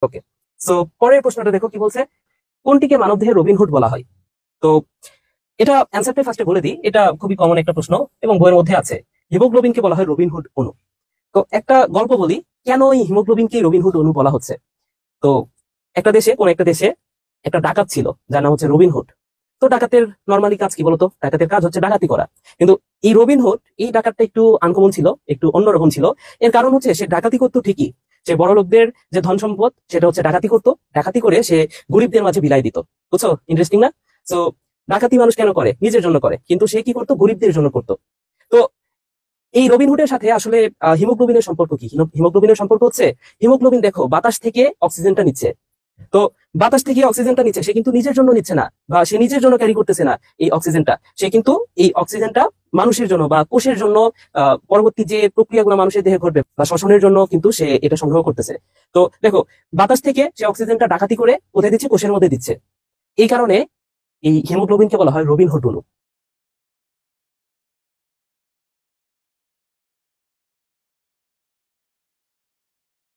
ওকে, so পরের প্রশ্নটা দেখো কি বলছে, কোনটিকে মানবদেহের রবিনহুড বলা হয়? তো এটা অ্যান্সারটা ফার্স্টে বলে দিই, এটা খুবই কমন একটা প্রশ্ন এবং বইয়ের মধ্যে আছে। হিমোগ্লোবিনকে বলা হয় রবিনহুড অণু। তো একটা গল্প বলি, কেন এই হিমোগ্লোবিনকে রবিনহুড অণু বলা হচ্ছে। তো কোন একটা দেশে একটা ডাকাত ছিল যার নাম হচ্ছে রবিনহুড। তো ডাকাতের নর্মালি কাজ কি বলতো? ডাকাতের কাজ হচ্ছে ডাকাতি করা। কিন্তু এই রবিনহুড, এই ডাকাতটা একটু আনকমন ছিল, একটু অন্যরকম ছিল। এর কারণ হচ্ছে সে ডাকাতি করতো ঠিকই, সে বড় লোকদের যে ধন সম্পদ সেটা হচ্ছে ডাকাতি করতো, ডাকাতি করে সে গরিবদের মাঝে বিলাই দিত। বুঝছো? ইন্টারেস্টিং না? সো ডাকাতি মানুষ কেন করে? নিজের জন্য করে, কিন্তু সে কি করতো? গরিবদের জন্য করতো। তো এই রবিনহুডের সাথে আসলে হিমোগ্লোবিনের সম্পর্ক কি? হিমোগ্লোবিনের সম্পর্ক হচ্ছে, হিমোগ্লোবিন দেখো বাতাস থেকে অক্সিজেনটা নিচ্ছে। তো বাতাস থেকে অক্সিজেনটা নিচ্ছে, সে কিন্তু নিজের জন্য নিচ্ছে না, বা সে নিজের জন্য ক্যারি করতেছে না এই অক্সিজেনটা। সে কিন্তু এই অক্সিজেনটা মানুষের জন্য বা কোষের জন্য, পরবর্তী যে প্রক্রিয়াগুলো মানুষের দেহে ঘটবে বা শ্বসনের জন্য কিন্তু সে এটা সংগ্রহ করতেছে। তো দেখো, বাতাস থেকে সে অক্সিজেনটা ডাকাতি করে কোথায় দিচ্ছে? কোষের মধ্যে দিচ্ছে। এই কারণে এই হিমোগ্লোবিনকে বলা হয় রবিনহুড অণু।